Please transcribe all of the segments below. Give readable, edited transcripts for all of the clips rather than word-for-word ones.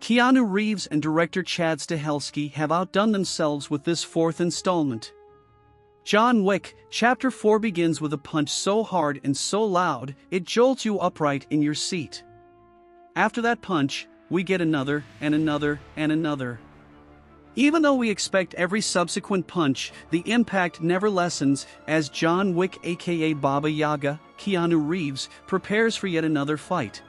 Keanu Reeves and director Chad Stahelski have outdone themselves with this fourth installment. John Wick, Chapter 4 begins with a punch so hard and so loud, it jolts you upright in your seat. After that punch, we get another, and another, and another. Even though we expect every subsequent punch, the impact never lessens as John Wick aka Baba Yaga, Keanu Reeves, prepares for yet another fight.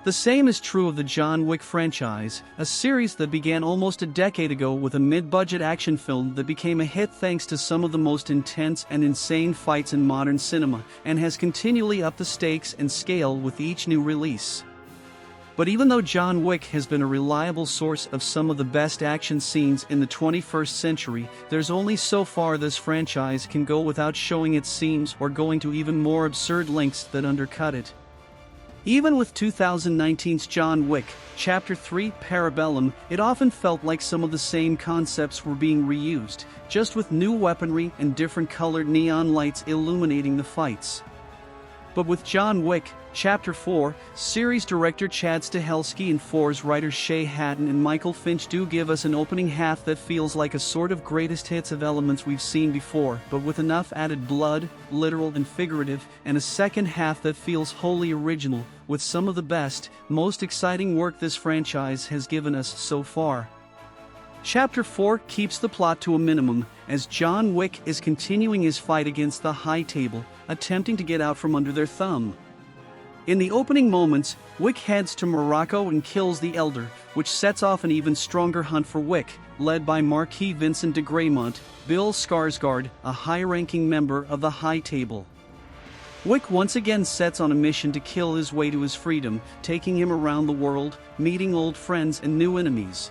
The same is true of the John Wick franchise, a series that began almost a decade ago with a mid-budget action film that became a hit thanks to some of the most intense and insane fights in modern cinema, and has continually upped the stakes and scale with each new release. But even though John Wick has been a reliable source of some of the best action scenes in the 21st century, there's only so far this franchise can go without showing its seams or going to even more absurd lengths that undercut it. Even with 2019's John Wick, Chapter 3 Parabellum, it often felt like some of the same concepts were being reused, just with new weaponry and different colored neon lights illuminating the fights. But with John Wick, Chapter 4, series director Chad Stahelski and 4's writers Shay Hatton and Michael Finch do give us an opening half that feels like a sort of greatest hits of elements we've seen before, but with enough added blood, literal and figurative, and a second half that feels wholly original, with some of the best, most exciting work this franchise has given us so far. Chapter 4 keeps the plot to a minimum, as John Wick is continuing his fight against the High Table, attempting to get out from under their thumb. In the opening moments, Wick heads to Morocco and kills the Elder, which sets off an even stronger hunt for Wick, led by Marquis Vincent de Greymont, Bill Skarsgård, a high-ranking member of the High Table. Wick once again sets on a mission to kill his way to his freedom, taking him around the world, meeting old friends and new enemies.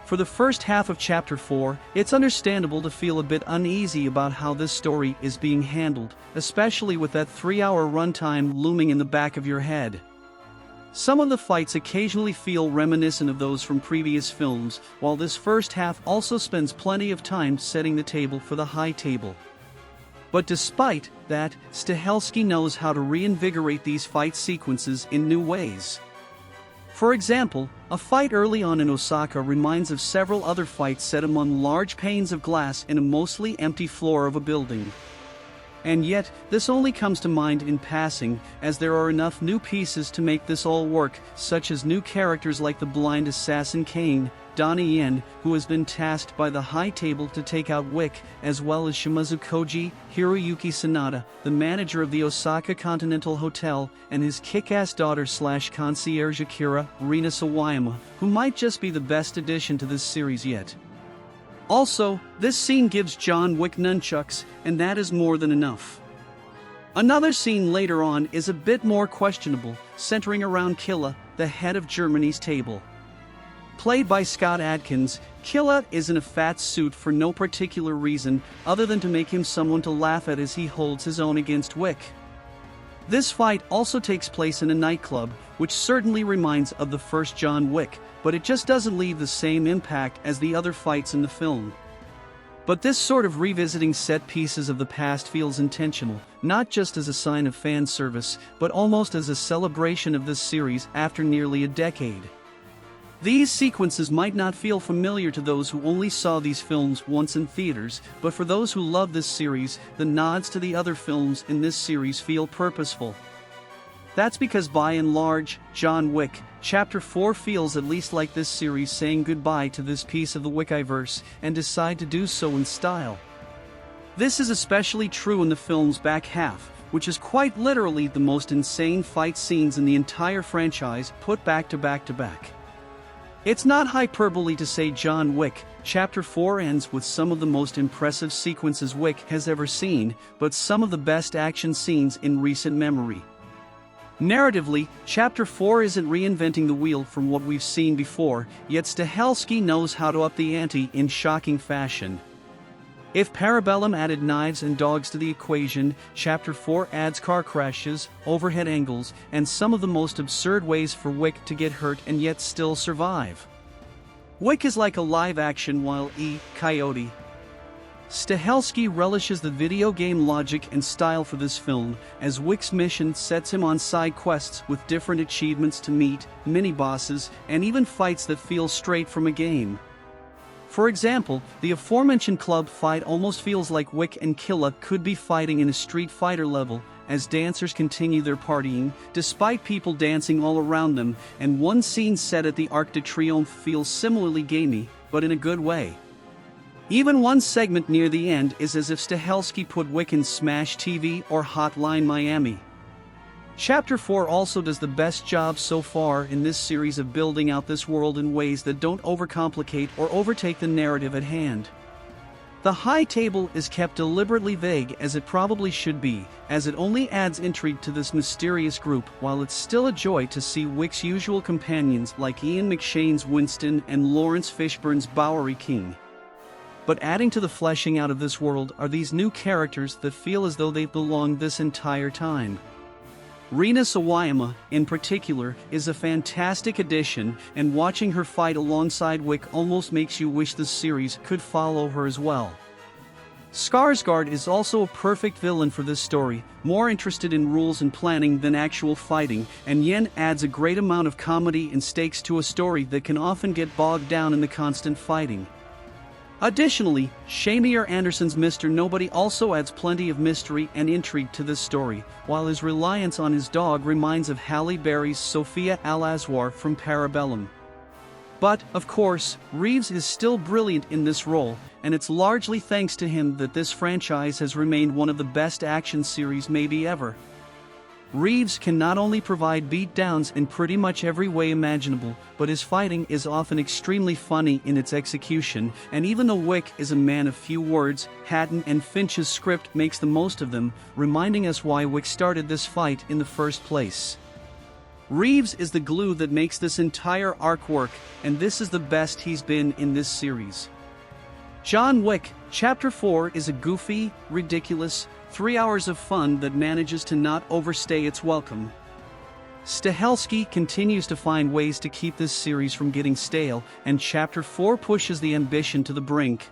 For the first half of Chapter 4, it's understandable to feel a bit uneasy about how this story is being handled, especially with that 3-hour runtime looming in the back of your head. Some of the fights occasionally feel reminiscent of those from previous films, while this first half also spends plenty of time setting the table for the High Table. But despite that, Stahelski knows how to reinvigorate these fight sequences in new ways. For example, a fight early on in Osaka reminds of several other fights set among large panes of glass in a mostly empty floor of a building. And yet, this only comes to mind in passing, as there are enough new pieces to make this all work, such as new characters like the blind assassin Kane, Donnie Yen, who has been tasked by the High Table to take out Wick, as well as Shimazu Koji, Hiroyuki Sanada, the manager of the Osaka Continental Hotel, and his kick-ass daughter/concierge Akira, Rina Sawayama, who might just be the best addition to this series yet. Also, this scene gives John Wick nunchucks, and that is more than enough. Another scene later on is a bit more questionable, centering around Killa, the head of Germany's table. Played by Scott Adkins, Killa is in a fat suit for no particular reason other than to make him someone to laugh at as he holds his own against Wick. This fight also takes place in a nightclub, which certainly reminds of the first John Wick, but it just doesn't leave the same impact as the other fights in the film. But this sort of revisiting set pieces of the past feels intentional, not just as a sign of fan service, but almost as a celebration of this series after nearly a decade. These sequences might not feel familiar to those who only saw these films once in theaters, but for those who love this series, the nods to the other films in this series feel purposeful. That's because by and large, John Wick, Chapter 4 feels at least like this series saying goodbye to this piece of the Wickiverse, and decide to do so in style. This is especially true in the film's back half, which is quite literally the most insane fight scenes in the entire franchise put back to back to back. It's not hyperbole to say John Wick, Chapter 4 ends with some of the most impressive sequences Wick has ever seen, but some of the best action scenes in recent memory. Narratively, Chapter 4 isn't reinventing the wheel from what we've seen before, yet Stahelski knows how to up the ante in shocking fashion. If Parabellum added knives and dogs to the equation, Chapter 4 adds car crashes, overhead angles, and some of the most absurd ways for Wick to get hurt and yet still survive. Wick is like a live-action Wile E. Coyote. Stahelski relishes the video game logic and style for this film, as Wick's mission sets him on side quests with different achievements to meet, mini-bosses, and even fights that feel straight from a game. For example, the aforementioned club fight almost feels like Wick and Killa could be fighting in a Street Fighter level, as dancers continue their partying, despite people dancing all around them, and one scene set at the Arc de Triomphe feels similarly gamey, but in a good way. Even one segment near the end is as if Stahelski put Wick in Smash TV or Hotline Miami. Chapter 4 also does the best job so far in this series of building out this world in ways that don't overcomplicate or overtake the narrative at hand. The high table is kept deliberately vague, as it probably should be, as it only adds intrigue to this mysterious group, while it's still a joy to see Wick's usual companions like Ian McShane's Winston and Lawrence Fishburne's Bowery King. But adding to the fleshing out of this world are these new characters that feel as though they've belonged this entire time. Rina Sawayama, in particular, is a fantastic addition, and watching her fight alongside Wick almost makes you wish the series could follow her as well. Skarsgård is also a perfect villain for this story, more interested in rules and planning than actual fighting, and Yen adds a great amount of comedy and stakes to a story that can often get bogged down in the constant fighting. Additionally, Shamir Anderson's Mr. Nobody also adds plenty of mystery and intrigue to this story, while his reliance on his dog reminds of Halle Berry's Sophia Al-Azwar from Parabellum. But, of course, Reeves is still brilliant in this role, and it's largely thanks to him that this franchise has remained one of the best action series maybe ever. Reeves can not only provide beatdowns in pretty much every way imaginable, but his fighting is often extremely funny in its execution, and even though Wick is a man of few words, Hatton and Finch's script makes the most of them, reminding us why Wick started this fight in the first place. Reeves is the glue that makes this entire arc work, and this is the best he's been in this series. John Wick, Chapter 4 is a goofy, ridiculous, 3 hours of fun that manages to not overstay its welcome. Stahelski continues to find ways to keep this series from getting stale, and Chapter 4 pushes the ambition to the brink.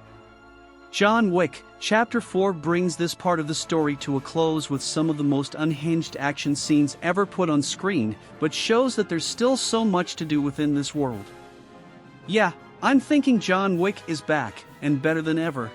John Wick, Chapter 4 brings this part of the story to a close with some of the most unhinged action scenes ever put on screen, but shows that there's still so much to do within this world. Yeah, I'm thinking John Wick is back, and better than ever.